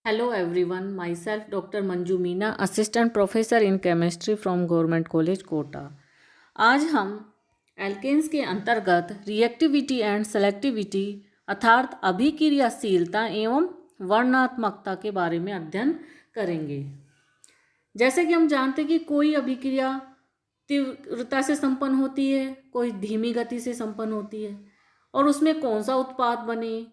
Hello everyone, myself Dr. Manju Meena, Assistant Professor in Chemistry from Government College Kota. आज हम alkanes के अंतर्गत reactivity and selectivity अर्थात अभिक्रियाशीलता एवं वर्णनात्मकता के बारे में अध्ययन करेंगे। जैसे कि हम जानते हैं कि कोई अभिक्रिया तीव्रता से संपन्न होती है, कोई धीमी गति से संपन्न होती है और उसमें कौन सा उत्पाद बने।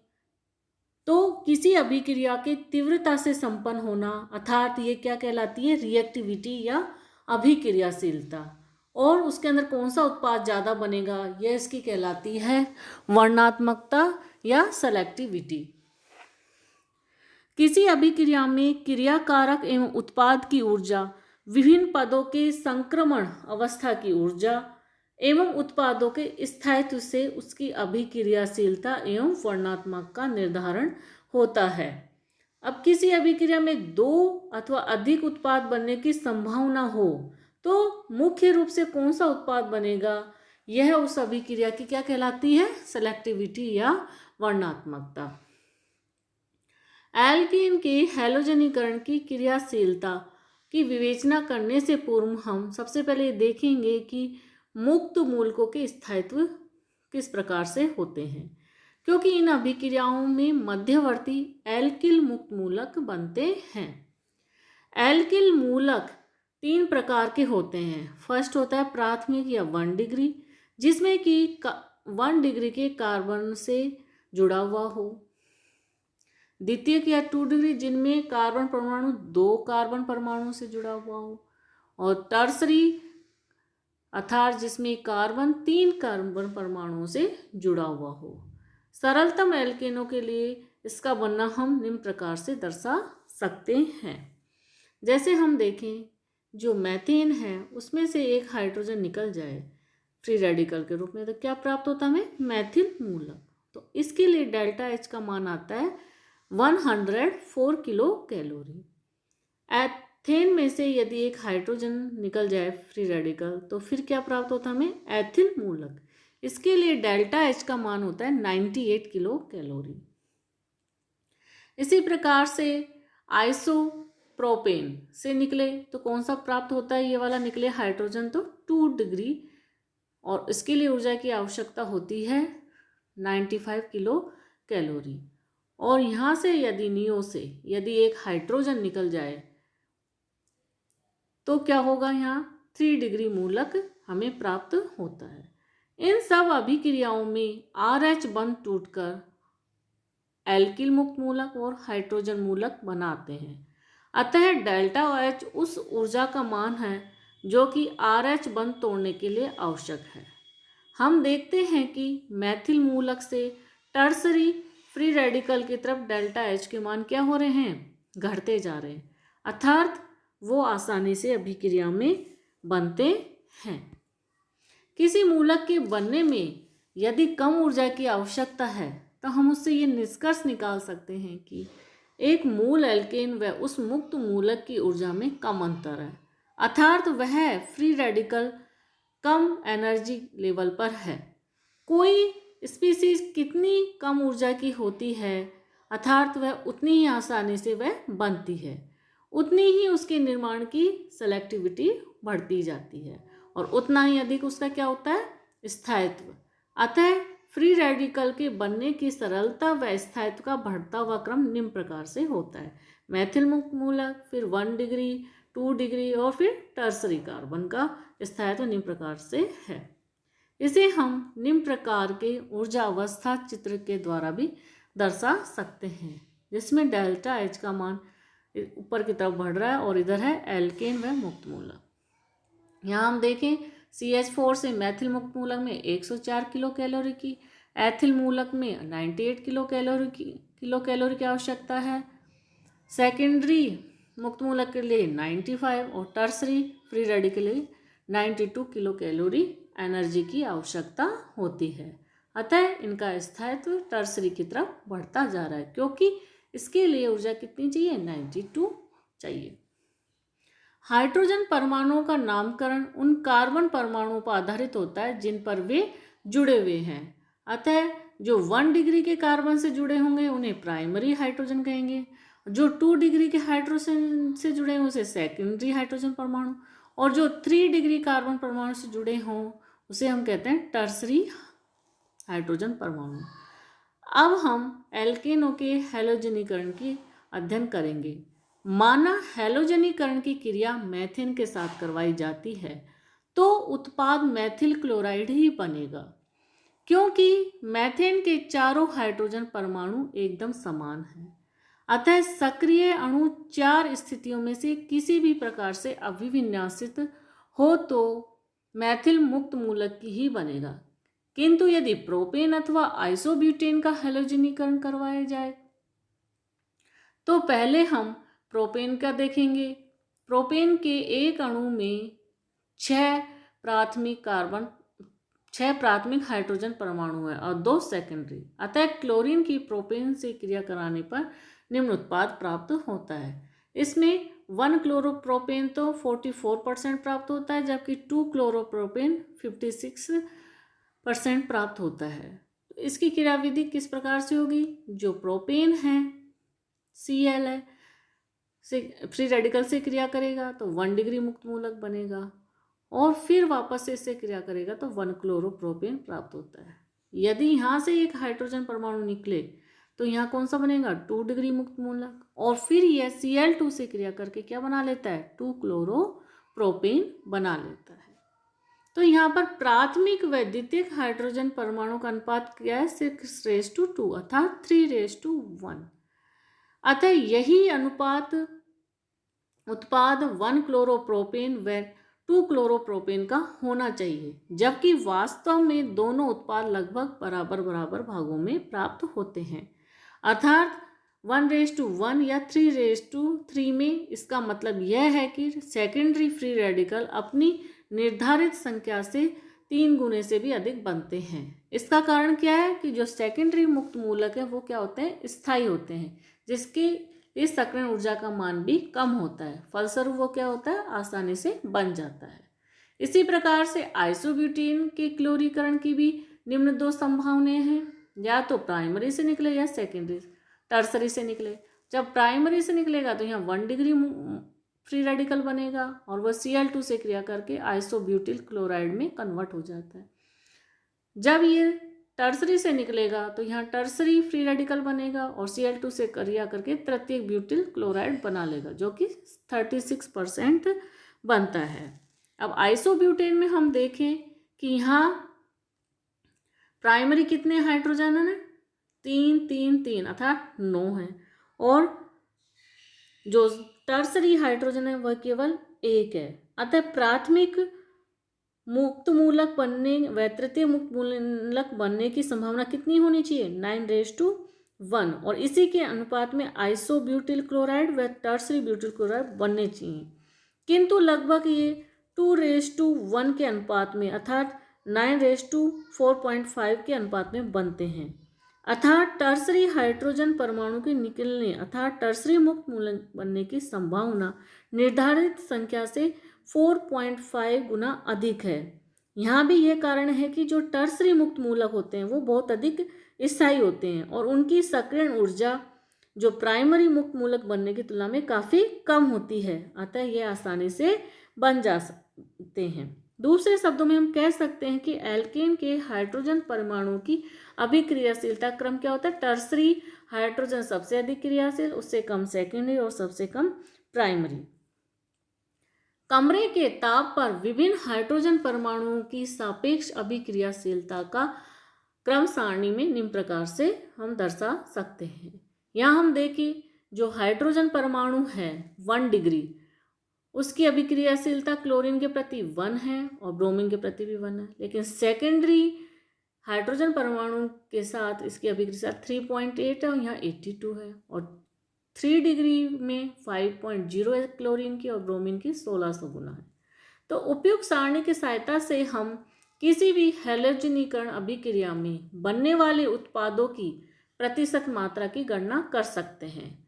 तो किसी अभिक्रिया के तीव्रता से संपन्न होना अर्थात ये क्या कहलाती है, रिएक्टिविटी या अभिक्रियाशीलता, और उसके अंदर कौन सा उत्पाद ज़्यादा बनेगा यह इसकी कहलाती है वर्णनात्मकता या सेलेक्टिविटी। किसी अभिक्रिया में क्रियाकारक एवं उत्पाद की ऊर्जा, विभिन्न पदों के संक्रमण अवस्था की ऊर्जा एवं उत्पादों के स्थायित्व से उसकी अभिक्रियाशीलता एवं वर्णनात्मक का निर्धारण होता है। अब किसी अभिक्रिया में दो अथवा अधिक उत्पाद बनने की संभावना हो तो मुख्य रूप से कौन सा उत्पाद बनेगा, यह उस अभिक्रिया की क्या कहलाती है, सेलेक्टिविटी या वर्णनात्मकता। एल्कीन के हैलोजनीकरण की क्रियाशीलता की विवेचना करने से पूर्व हम सबसे पहले देखेंगे कि मुक्त मूलकों के स्थायित्व किस प्रकार से होते हैं, क्योंकि इन अभिक्रियाओं में मध्यवर्ती एल्किल मुक्त मूलक बनते हैं। एल्किल मूलक तीन प्रकार के होते हैं। फर्स्ट होता है प्राथमिक या 1 डिग्री, जिसमें कि 1 डिग्री के कार्बन से जुड़ा हुआ हो। द्वितीयक या 2 डिग्री, जिनमें कार्बन परमाणु 2 कार्बन परमाणु से जुड़ा हुआ हो। और टर्सरी अर्थात जिसमें कार्बन 3 कार्बन परमाणुओं से जुड़ा हुआ हो। सरलतम एल्केनों के लिए इसका बनना हम निम्न प्रकार से दर्शा सकते हैं। जैसे हम देखें, जो मैथेन है उसमें से एक हाइड्रोजन निकल जाए फ्री रेडिकल के रूप में तो क्या प्राप्त होता है हमें, मैथिल मूलक। तो इसके लिए डेल्टा एच का मान आता है 104 किलो कैलोरी। एथेन में से यदि एक हाइड्रोजन निकल जाए फ्री रेडिकल तो फिर क्या प्राप्त होता है हमें, एथिल मूलक। इसके लिए डेल्टा एच का मान होता है 98 किलो कैलोरी। इसी प्रकार से आइसोप्रोपेन से निकले तो कौन सा प्राप्त होता है, ये वाला निकले हाइड्रोजन तो 2 डिग्री, और इसके लिए ऊर्जा की आवश्यकता होती है 95 किलो कैलोरी। और यहाँ से यदि नियो से यदि एक हाइड्रोजन निकल जाए तो क्या होगा, यहाँ 3 डिग्री मूलक हमें प्राप्त होता है। इन सब अभिक्रियाओं में RH बंध टूटकर एल्किल मुक्त मूलक और हाइड्रोजन मूलक बनाते हैं। अतः डेल्टा H उस ऊर्जा का मान है जो कि RH बंध तोड़ने के लिए आवश्यक है। हम देखते हैं कि मैथिल मूलक से टर्सरी फ्री रेडिकल की तरफ डेल्टा H के मान क्या हो रहे हैं, घटते जा रहे हैं, अर्थात वो आसानी से अभिक्रिया में बनते हैं। किसी मूलक के बनने में यदि कम ऊर्जा की आवश्यकता है तो हम उससे ये निष्कर्ष निकाल सकते हैं कि एक मूल एल्केन व उस मुक्त मूलक की ऊर्जा में कम अंतर है, अर्थात वह फ्री रेडिकल कम एनर्जी लेवल पर है। कोई स्पीसीज कितनी कम ऊर्जा की होती है अर्थात वह उतनी ही आसानी से वह बनती है, उतनी ही उसके निर्माण की सेलेक्टिविटी बढ़ती जाती है और उतना ही अधिक उसका क्या होता है, स्थायित्व। अतः फ्री रेडिकल के बनने की सरलता व स्थायित्व का बढ़ता हुआ क्रम निम्न प्रकार से होता है। मैथिल मुक्त मूलक, फिर 1 डिग्री, 2 डिग्री और फिर टर्सरी कार्बन का स्थायित्व निम्न प्रकार से है। इसे हम निम्न प्रकार के ऊर्जा अवस्था चित्र के द्वारा भी दर्शा सकते हैं, जिसमें डेल्टा एच का मान ऊपर की तरफ बढ़ रहा है और इधर है एल्केन व मुक्त मूलक। यहाँ हम देखें CH4 से मैथिल मुक्त मूलक में 104 किलो कैलोरी की, एथिल मूलक में 98 किलो कैलोरी की आवश्यकता है, सेकेंडरी मुक्त मूलक के लिए 95 और टर्सरी फ्री रेडिकल के लिए 92 किलो कैलोरी एनर्जी की आवश्यकता होती है। अतः इनका स्थायित्व टर्सरी की तरफ बढ़ता जा रहा है, क्योंकि इसके लिए ऊर्जा कितनी चाहिए, 92 चाहिए। हाइड्रोजन परमाणुओं का नामकरण उन कार्बन परमाणुओं पर आधारित होता है जिन पर वे जुड़े हुए हैं। अतः जो 1 डिग्री के कार्बन से जुड़े होंगे उन्हें प्राइमरी हाइड्रोजन कहेंगे, जो 2 डिग्री के हाइड्रोजन से जुड़े हों उसे सेकेंडरी हाइड्रोजन परमाणु, और जो 3 डिग्री कार्बन परमाणु से जुड़े हों उसे हम कहते हैं टर्सरी हाइड्रोजन परमाणु। अब हम एल्केनों के हैलोजनीकरण की अध्ययन करेंगे। माना हैलोजनीकरण की क्रिया मैथेन के साथ करवाई जाती है तो उत्पाद मैथिल क्लोराइड ही बनेगा, क्योंकि मैथेन के चारों हाइड्रोजन परमाणु एकदम समान हैं। अतः सक्रिय अणु 4 स्थितियों में से किसी भी प्रकार से अभिविन्यासित हो तो मैथिल मुक्त मूलक की ही बनेगा। किंतु यदि प्रोपेन अथवा आइसोब्यूटेन का हैलोजनीकरण करवाया जाए तो पहले हम प्रोपेन का देखेंगे। प्रोपेन के एक अणु में 6 प्राथमिक हाइड्रोजन परमाणु है और 2 सेकेंडरी। अतः क्लोरीन की प्रोपेन से क्रिया कराने पर निम्न उत्पाद प्राप्त होता है। इसमें 1 क्लोरोप्रोपेन तो 44% प्राप्त होता है, जबकि 2 क्लोरोप्रोपेन 56% प्राप्त होता है। तो इसकी क्रियाविधि किस प्रकार से होगी? जो प्रोपेन है Cl है से फ्री रेडिकल से क्रिया करेगा तो 1 डिग्री मुक्त मूलक बनेगा, और फिर वापस से इससे क्रिया करेगा तो 1 क्लोरोप्रोपेन प्राप्त होता है। यदि यहाँ से एक हाइड्रोजन परमाणु निकले तो यहाँ कौन सा बनेगा? 2 डिग्री मुक्त मूलक, और फिर यह Cl2 से क्रिया करके क्या बना लेता है? 2 क्लोरोप्रोपेन बना लेता है। तो यहाँ पर प्राथमिक व द्वितीयक हाइड्रोजन परमाणु का अनुपात क्या है? 6:2 अर्थात 3:1। अतः यही अनुपात उत्पाद 1 क्लोरोप्रोपेन व 2 क्लोरोप्रोपेन का होना चाहिए, जबकि वास्तव में दोनों उत्पाद लगभग बराबर बराबर भागों में प्राप्त होते हैं, अर्थात 1:1 या 3:3 में। इसका मतलब यह है कि सेकेंडरी फ्री रेडिकल अपनी निर्धारित संख्या से 3 गुने से भी अधिक बनते हैं। इसका कारण क्या है कि जो सेकेंडरी मुक्त मूलक है वो क्या होते हैं? स्थायी होते हैं, जिसके इस सक्रियण ऊर्जा का मान भी कम होता है। फलस्वरूप वो क्या होता है? आसानी से बन जाता है। इसी प्रकार से आइसोब्यूटेन के क्लोरीकरण की भी निम्न 2 संभावनाएं हैं, या तो प्राइमरी से निकले या सेकेंडरी टर्सरी से निकले। जब प्राइमरी से निकलेगा तो यहाँ 1 डिग्री फ्री रेडिकल बनेगा और वह Cl2 से क्रिया करके आइसोब्यूटिल क्लोराइड में कन्वर्ट हो जाता है। जब ये टर्सरी से निकलेगा तो यहाँ टर्सरी फ्री रेडिकल बनेगा और Cl2 से क्रिया करके तृतीयक ब्यूटिल क्लोराइड बना लेगा, जो कि 36% बनता है। अब आइसोब्यूटेन में हम देखें कि यहाँ प्राइमरी कितने हाइड्रोजन है? 3 3 3 अर्थात 9 है, और जो टर्सरी हाइड्रोजन है वह केवल 1 है। अतः प्राथमिक मुक्त मूलक बनने व तृतीय मुक्त मूलक बनने की संभावना कितनी होनी चाहिए? 9:1, और इसी के अनुपात में आइसोब्यूटिल क्लोराइड व टर्सरी ब्यूटिल क्लोराइड बनने चाहिए, किंतु लगभग ये 2:1 के अनुपात में अर्थात 9:4.5 के अनुपात में बनते हैं। अर्थात टर्सरी हाइड्रोजन परमाणु के निकलने अर्थात टर्सरी मुक्त मूलक बनने की संभावना निर्धारित संख्या से 4.5 गुना अधिक है। यहाँ भी यह कारण है कि जो टर्सरी मुक्त मूलक होते हैं वो बहुत अधिक स्थायी होते हैं और उनकी सक्रियण ऊर्जा जो प्राइमरी मुक्त मूलक बनने की तुलना में काफ़ी कम होती है, अतः यह आसानी से बन जा सकते हैं। दूसरे शब्दों में हम कह सकते हैं कि एल्केन के हाइड्रोजन परमाणु की अभिक्रियाशीलता क्रम क्या होता है? टर्सरी हाइड्रोजन सबसे अधिक क्रियाशील, उससे कम सेकेंडरी और सबसे कम प्राइमरी। कमरे के ताप पर विभिन्न हाइड्रोजन परमाणुओं की सापेक्ष अभिक्रियाशीलता का क्रम सारणी में निम्न प्रकार से हम दर्शा सकते हैं। यहाँ हम देखें जो हाइड्रोजन परमाणु है 1 डिग्री, उसकी अभिक्रियाशीलता क्लोरीन के प्रति 1 है और ब्रोमीन के प्रति भी 1 है, लेकिन सेकेंडरी हाइड्रोजन परमाणु के साथ इसकी अभिक्रियाशीलता 3.8 है और यहाँ 82 है, और 3 डिग्री में 5.0 है क्लोरीन की और ब्रोमीन की 1600 गुना है। तो उपयुक्त सारणी की सहायता से हम किसी भी हैलोजनीकरण अभिक्रिया में बनने वाले उत्पादों की प्रतिशत मात्रा की गणना कर सकते हैं।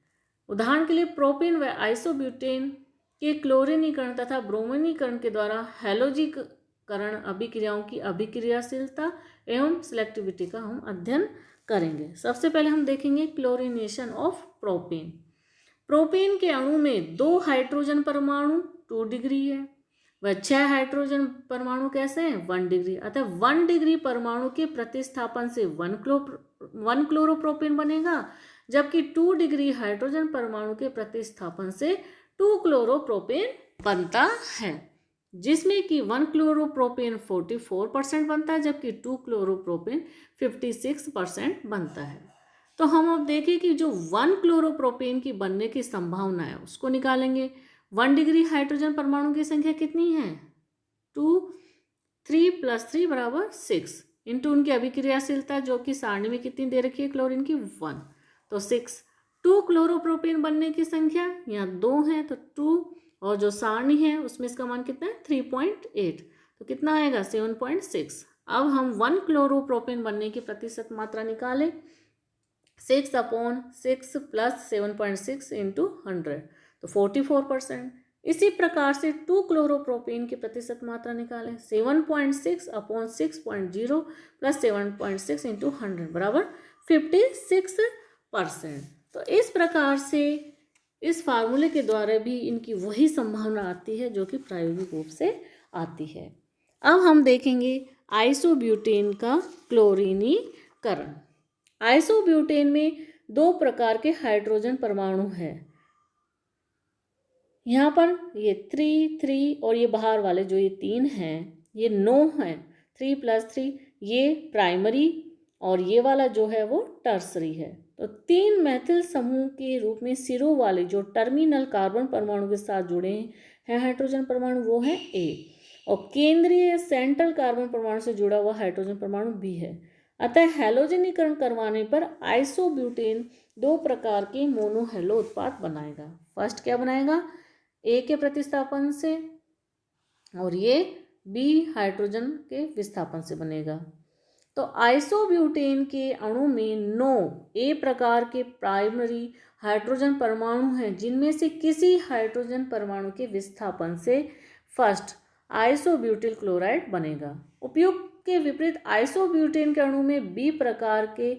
उदाहरण के लिए प्रोपेन व आइसोब्यूटेन के क्लोरीनीकरण तथा ब्रोमीनीकरण के द्वारा हैलोजीकरण अभिक्रियाओं की अभिक्रियाशीलता एवं सिलेक्टिविटी का हम अध्ययन करेंगे। सबसे पहले हम देखेंगे क्लोरीनेशन ऑफ प्रोपेन। प्रोपेन के अणु में 2 हाइड्रोजन परमाणु 2 डिग्री है, वह 6 हाइड्रोजन परमाणु कैसे हैं 1 डिग्री। अतः 1 डिग्री परमाणु के प्रतिस्थापन से 1 क्लोरोप्रोपेन बनेगा, जबकि 2 डिग्री हाइड्रोजन परमाणु के प्रतिस्थापन से 2 क्लोरोप्रोपेन बनता है, जिसमें कि 1 क्लोरोप्रोपेन 44% बनता है, जबकि 2 क्लोरोप्रोपेन 56% बनता है। तो हम अब देखें कि जो 1 क्लोरोप्रोपेन की बनने की संभावना है उसको निकालेंगे। 1 डिग्री हाइड्रोजन परमाणु की संख्या कितनी है 2, 3 + 3 = 6 इंटू उनकी अभिक्रियाशीलता जो कि सारणी में कितनी दे रखी है क्लोरीन की 1, तो 6। 2 क्लोरोप्रोपेन बनने की संख्या यहाँ 2 है, तो 2 और जो सारणी है उसमें इसका मान कितना है 3.8, तो कितना आएगा 7.6। अब हम 1 क्लोरोप्रोपेन बनने की प्रतिशत मात्रा निकालें, 6/6 + 7.6 इंटू 100, तो 44%। इसी प्रकार से 2 क्लोरोप्रोपेन की प्रतिशत मात्रा निकालें, 7.6/6.0 + 7.6 इंटू 100 बराबर 56%। तो इस प्रकार से इस फार्मूले के द्वारा भी इनकी वही संभावना आती है जो कि प्रायोगिक रूप से आती है। अब हम देखेंगे आइसोब्यूटेन का क्लोरीनीकरण। आइसोब्यूटेन में 2 प्रकार के हाइड्रोजन परमाणु हैं। यहाँ पर ये 3 और ये बाहर वाले जो ये 3 हैं ये 9 हैं, 3 + 3 ये प्राइमरी और ये वाला जो है वो टर्सरी है। तो 3 मैथिल समूह के रूप में सिरों वाले जो टर्मिनल कार्बन परमाणु के साथ जुड़े हैं हाइड्रोजन परमाणु वो है A, और केंद्रीय सेंट्रल कार्बन परमाणु से जुड़ा हुआ हाइड्रोजन परमाणु B है। अतः हैलोजनीकरण करवाने पर आइसोब्यूटेन 2 प्रकार के मोनोहेलो उत्पाद बनाएगा। फर्स्ट क्या बनाएगा A के प्रतिस्थापन से, और ये B हाइड्रोजन के विस्थापन से बनेगा। तो आइसोब्यूटेन के अणु में 9 A प्रकार के प्राइमरी हाइड्रोजन परमाणु हैं, जिनमें से किसी हाइड्रोजन परमाणु के विस्थापन से फर्स्ट आइसोब्यूटिल क्लोराइड बनेगा। उपयुक्त के विपरीत आइसोब्यूटेन के अणु में B प्रकार के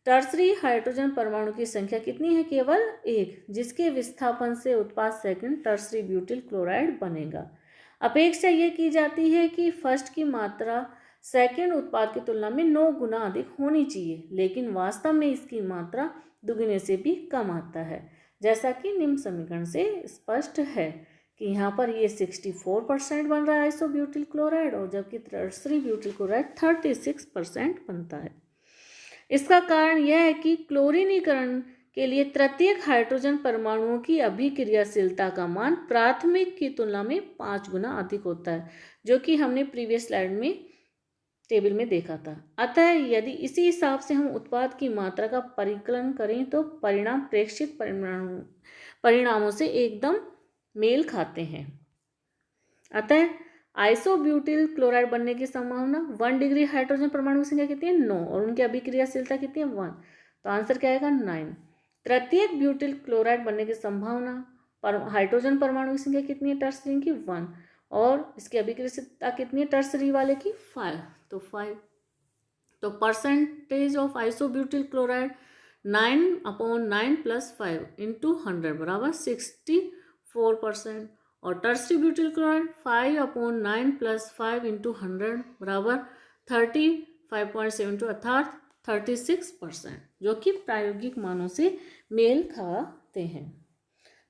टर्सरी हाइड्रोजन परमाणु की संख्या कितनी है केवल 1, जिसके विस्थापन से उत्पाद सेकंड टर्सरी ब्यूटिल क्लोराइड बनेगा। अपेक्षा यह की जाती है कि फर्स्ट की मात्रा सेकंड उत्पाद की तुलना में 9 गुना अधिक होनी चाहिए, लेकिन वास्तव में इसकी मात्रा दुगने से भी कम आता है, जैसा कि निम्न समीकरण से स्पष्ट है कि यहाँ पर ये 64% बन रहा है आइसोब्यूटिल क्लोराइड, और जबकि टर्सरी ब्यूटिल क्लोराइड 36% बनता है। इसका कारण यह है कि क्लोरीनीकरण के लिए तृतीयक हाइड्रोजन परमाणुओं की अभिक्रियाशीलता का मान प्राथमिक की तुलना में 5 गुना अधिक होता है, जो कि हमने प्रीवियस स्लाइड में टेबल में देखा था। अतः यदि इसी हिसाब से हम उत्पाद की मात्रा का परिकलन करें तो परिणाम प्रेक्षित परिणामों से एकदम मेल खाते हैं। अतः आइसोब्यूटिल क्लोराइड बनने की संभावना 1 डिग्री हाइड्रोजन परमाणु की संख्या कितनी है 9, और उनकी अभिक्रियाशीलता कितनी है 1, तो आंसर क्या आएगा 9। तृतीयक ब्यूटिल क्लोराइड बनने की संभावना हाइड्रोजन परमाणु की संख्या कितनी है टर्सरी की 1, और इसकी अभिक्रियाशीलता कितनी है टर्सरी वाले की 5, तो 5। तो percentage of isobutyl chloride 9/9 + 5 into 100 बराबर 64%, और टर्सरी ब्यूटिल क्लोराइड 5/9 + 5 इंटू 100 बराबर 35.72 अर्थात 36%, जो कि प्रायोगिक मानों से मेल खाते हैं।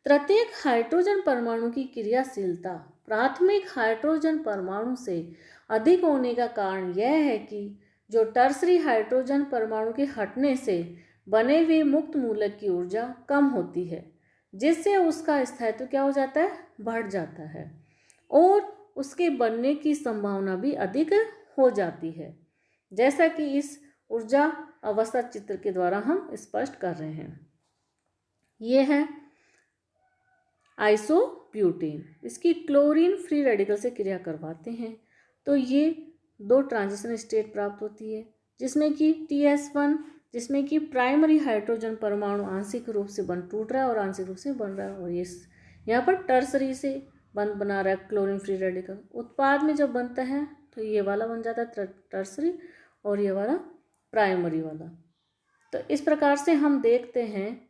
तृतीयक हाइड्रोजन परमाणु की क्रियाशीलता प्राथमिक हाइड्रोजन परमाणु से अधिक होने का कारण यह है कि जो टर्सरी हाइड्रोजन परमाणु के हटने से बने हुए मुक्त मूलक की ऊर्जा कम होती है, जिससे उसका स्थायित्व क्या हो जाता है बढ़ जाता है, और उसके बनने की संभावना भी अधिक हो जाती है, जैसा कि इस ऊर्जा अवस्था चित्र के द्वारा हम स्पष्ट कर रहे हैं। ये है आइसोब्यूटेन। इसकी क्लोरीन फ्री रेडिकल से क्रिया करवाते हैं तो ये 2 ट्रांजिशन स्टेट प्राप्त होती है, जिसमें कि TS1 जिसमें कि प्राइमरी हाइड्रोजन परमाणु आंशिक रूप से बन टूट रहा है और आंशिक रूप से बन रहा है, और ये यहाँ पर टर्सरी से बना रहा है क्लोरीन फ्री रेडिकल। उत्पाद में जब बनता है तो ये वाला बन जाता है टर्सरी और ये वाला प्राइमरी वाला। तो इस प्रकार से हम देखते हैं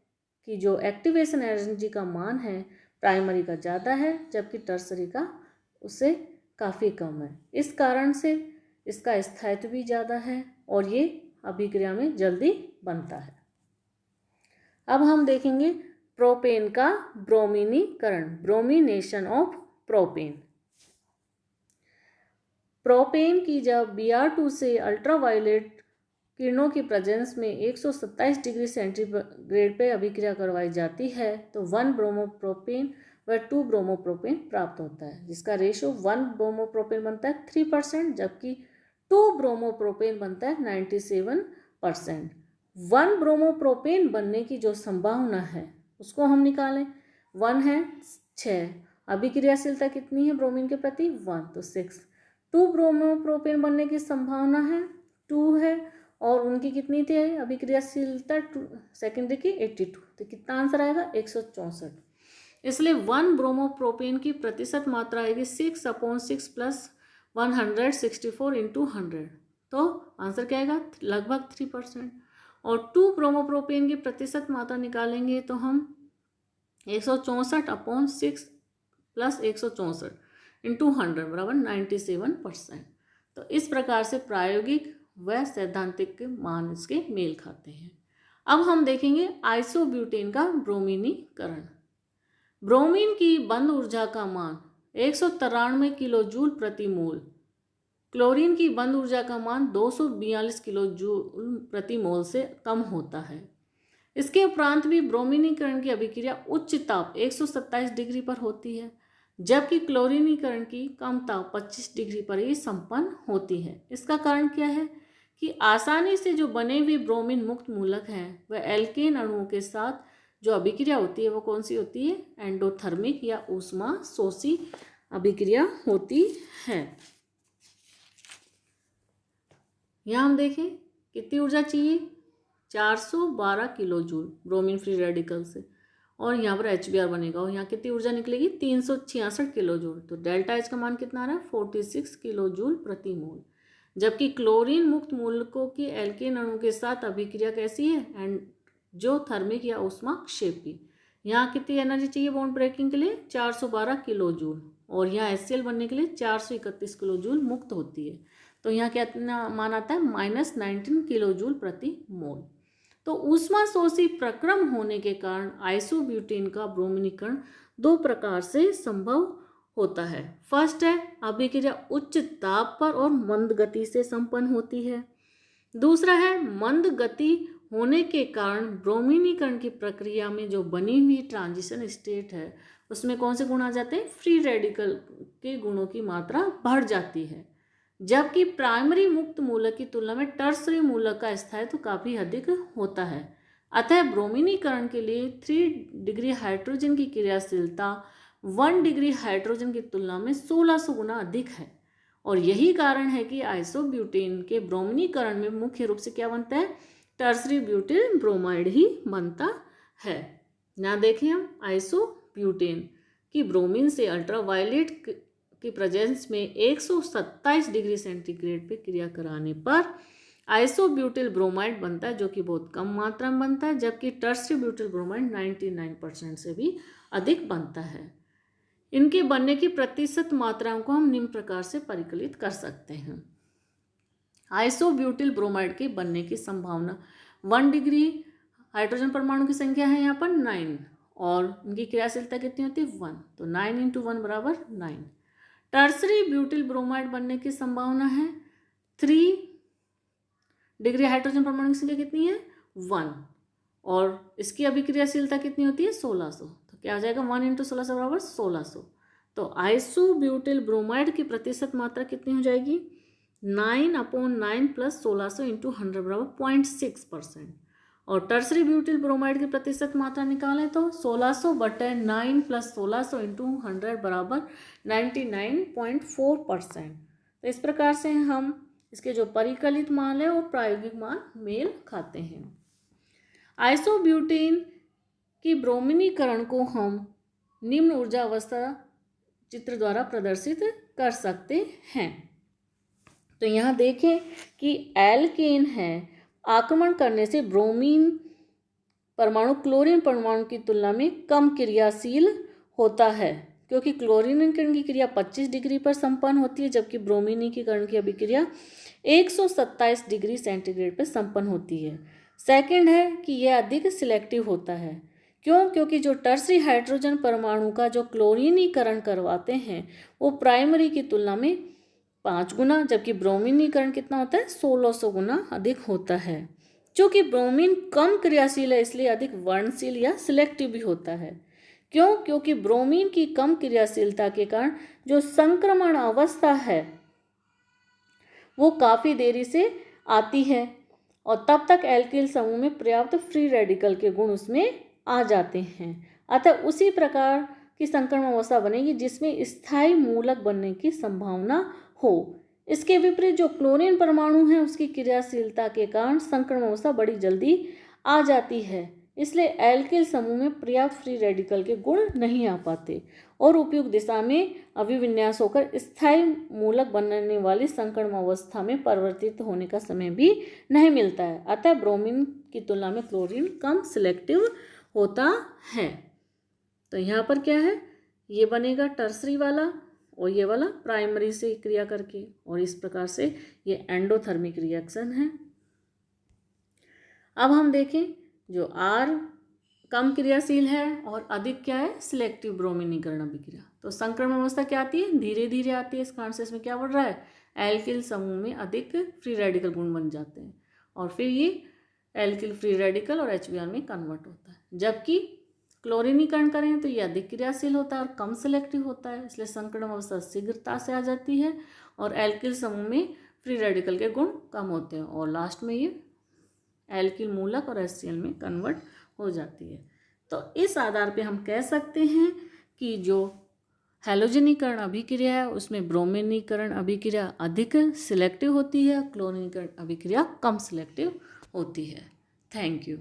कि जो एक्टिवेशन एनर्जी का मान है प्राइमरी का ज़्यादा है जबकि टर्सरी का उससे काफ़ी कम है। इस कारण से इसका स्थायित्व भी ज़्यादा है और ये अभिक्रिया में जल्दी बनता है। अब हम देखेंगे प्रोपेन का ब्रोमीनीकरण, ब्रोमिनेशन ऑफ प्रोपेन। प्रोपेन की जब Br2 से अल्ट्रावायलेट किरणों की प्रेजेंस में 127 डिग्री सेंटीग्रेड पे अभिक्रिया करवाई जाती है तो 1 ब्रोमोप्रोपेन व 2 ब्रोमोप्रोपेन प्राप्त होता है, जिसका रेशो 1 ब्रोमोप्रोपेन बनता है 3% जबकि 2 ब्रोमोप्रोपेन बनता है 97%। 1 ब्रोमोप्रोपेन बनने की जो संभावना है उसको हम निकालें। 1 है 6, अभिक्रियाशीलता कितनी है ब्रोमीन के प्रति 1 तो 6। 2 ब्रोमोप्रोपेन बनने की संभावना है 2 है और उनकी कितनी थी अभिक्रियाशीलता सेकेंडरी की 82, तो कितना आंसर आएगा 164। इसलिए 1 ब्रोमोप्रोपेन की प्रतिशत मात्रा आएगी 6/6 प्लस 164 इंटू 100, तो आंसर क्या आएगा लगभग 3%। और 2 ब्रोमोप्रोपेन की प्रतिशत मात्रा निकालेंगे तो हम 164/6 प्लस 164 इंटू 100 बराबर 97%। तो इस प्रकार से प्रायोगिक व सैद्धांतिक मान इसके मेल खाते हैं। अब हम देखेंगे आइसोब्यूटेन का ब्रोमीनीकरण। ब्रोमीन की बंध ऊर्जा का मान 193 किलो जूल प्रति मोल, क्लोरीन की बंध ऊर्जा का मान 242 किलो जूल प्रति मोल से कम होता है। इसके उपरांत भी ब्रोमीनीकरण की अभिक्रिया उच्च ताप 127 डिग्री पर होती है जबकि क्लोरीनीकरण की कम ताप 25 डिग्री पर ही संपन्न होती है। इसका कारण क्या है कि आसानी से जो बने हुए ब्रोमीन मुक्त मूलक हैं वह एल्केन अणुओं के साथ जो अभिक्रिया होती है वो कौन सी होती है एंडोथर्मिक या ऊष्मा शोषी अभिक्रिया होती है। यहाँ हम देखें कितनी ऊर्जा चाहिए 412 kilo joule bromine free radical से और यहाँ पर HBr बनेगा और यहाँ कितनी ऊर्जा निकलेगी 366 किलो जूल, तो डेल्टा H का मान कितना आ रहा है 46 किलो जूल प्रति मोल। जबकि क्लोरीन मुक्त मूलकों की एल्केन अणु के साथ अभिक्रिया कैसी है एंड जो थर्मिक या ऊष्माक्षेपी, यहाँ कितनी एनर्जी चाहिए बॉन्ड ब्रेकिंग के लिए 412 किलो जूल और यहाँ HCl बनने के लिए 431 किलो जूल मुक्त होती है, तो यहाँ कितना मान आता है -19 किलो जूल प्रति मोल। तो ऊष्मा शोषी प्रक्रम होने के कारण आइसोब्यूटेन का ब्रोमीनीकरण 2 प्रकार से संभव होता है। फर्स्ट है अभिक्रिया उच्च ताप पर और मंद गति से संपन्न होती है। दूसरा है मंद गति होने के कारण ब्रोमीनीकरण की प्रक्रिया में जो बनी हुई ट्रांजिशन स्टेट है उसमें कौन से गुण आ जाते हैं फ्री रेडिकल के गुणों की मात्रा बढ़ जाती है, जबकि प्राइमरी मुक्त मूलक की तुलना में टर्सरी मूलक का स्थायित्व काफ़ी अधिक होता है। अतः ब्रोमीनीकरण के लिए 3 डिग्री हाइड्रोजन की क्रियाशीलता 1 डिग्री हाइड्रोजन की तुलना में 1600 गुना अधिक है और यही कारण है कि आइसोब्यूटेन के ब्रोमीनीकरण में मुख्य रूप से क्या बनता है टर्सरी ब्यूटिल ब्रोमाइड ही बनता है। यहाँ देखें हम आइसोब्यूटेन की ब्रोमीन से अल्ट्रावायलेट की प्रेजेंस में 127 डिग्री सेंटीग्रेड पे क्रिया कराने पर आइसोब्यूटिल ब्रोमाइड बनता है जो कि बहुत कम मात्रा में बनता है, जबकि टर्सरी ब्यूटिल ब्रोमाइड 99% से भी अधिक बनता है। इनके बनने की प्रतिशत मात्राओं को हम निम्न प्रकार से परिकलित कर सकते हैं। आइसोब्यूटिल ब्रोमाइड के बनने की संभावना 1 डिग्री हाइड्रोजन परमाणु की संख्या है यहाँ पर 9 और उनकी क्रियाशीलता कितनी होती है 1, तो 9 × 1 बराबर 9। टर्सरी ब्यूटिल ब्रोमाइड बनने की संभावना है 3 डिग्री हाइड्रोजन परमाणु की संख्या कितनी है 1 और इसकी अभिक्रियाशीलता कितनी होती है 1600, तो क्या आ जाएगा 1 × 1600 बराबर 1600। तो आइसोब्यूटिल ब्रोमाइड की प्रतिशत मात्रा कितनी हो जाएगी 9/9 प्लस 1600 इंटू 100 बराबर 0.6% और टर्सरी ब्यूटिल ब्रोमाइड की प्रतिशत मात्रा निकालें तो 1600/9 प्लस 1600 इंटू 100 बराबर 99.4%। तो इस प्रकार से हम इसके जो परिकलित मान है और प्रायोगिक मान मेल खाते हैं। आइसोब्यूटेन की ब्रोमीनीकरण को हम निम्न ऊर्जा अवस्था चित्र द्वारा प्रदर्शित कर सकते हैं। तो यहाँ देखें कि एल्केन है आक्रमण करने से ब्रोमीन परमाणु क्लोरीन परमाणु की तुलना में कम क्रियाशील होता है, क्योंकि क्लोरीनीकरण की क्रिया 25 डिग्री पर संपन्न होती है, जबकि ब्रोमीनीकरण की अभिक्रिया 127 डिग्री सेंटीग्रेड पर संपन्न होती है। सेकंड है कि यह अधिक सिलेक्टिव होता है। क्यों? क्योंकि जो टर्सरी हाइड्रोजन परमाणु का जो क्लोरीनीकरण करवाते हैं वो प्राइमरी की तुलना में 5 गुना, जबकि ब्रोमीनीकरण कितना होता है? 1600 गुना अधिक होता है। चूँकि ब्रोमीन कम क्रियाशील है इसलिए अधिक वर्णशील या सिलेक्टिव भी होता है। क्यों? क्योंकि ब्रोमीन की कम क्रियाशीलता के कारण जो संक्रमण अवस्था है वो काफ़ी देरी से आती है और तब तक एल्किल समूह में पर्याप्त फ्री रेडिकल के गुण उसमें आ जाते हैं। अतः उसी प्रकार की संक्रमण अवस्था बनेगी जिसमें स्थायी मूलक बनने की संभावना हो। इसके विपरीत जो क्लोरीन परमाणु है उसकी क्रियाशीलता के कारण संक्रमण अवस्था बड़ी जल्दी आ जाती है, इसलिए एल्किल समूह में पर्याप्त फ्री रेडिकल के गुण नहीं आ पाते और उपयुक्त दिशा में अभिविन्यास होकर स्थायी मूलक बनने वाली संक्रमण अवस्था में परिवर्तित होने का समय भी नहीं मिलता है। अतः ब्रोमीन की तुलना में क्लोरीन कम सिलेक्टिव होता है। तो यहाँ पर क्या है, ये बनेगा टर्सरी वाला और ये वाला प्राइमरी से क्रिया करके, और इस प्रकार से ये एंडोथर्मिक रिएक्शन है। अब हम देखें जो आर कम क्रियाशील है और अधिक क्या है, सिलेक्टिव ब्रोमीनीकरण अभिक्रिया। तो संक्रमण अवस्था क्या आती है? धीरे धीरे आती है। इस कारण से इसमें क्या बढ़ रहा है? एल्किल समूह में अधिक फ्री रेडिकल गुण बन जाते हैं और फिर ये एल्किल फ्री रेडिकल और HBr में कन्वर्ट होता है। जबकि क्लोरीनीकरण करें तो ये अधिक क्रियाशील होता है और कम सिलेक्टिव होता है, इसलिए संक्रमण अवस्था शीघ्रता से आ जाती है और एल्किल समूह में फ्री रेडिकल के गुण कम होते हैं और लास्ट में ये एल्किल मूलक और HCl में कन्वर्ट हो जाती है। तो इस आधार पे हम कह सकते हैं कि जो हैलोजनीकरण अभिक्रिया है उसमें ब्रोमीनीकरण अभिक्रिया अधिक सिलेक्टिव होती है, क्लोरीनीकरण अभिक्रिया कम सिलेक्टिव होती है। Thank you.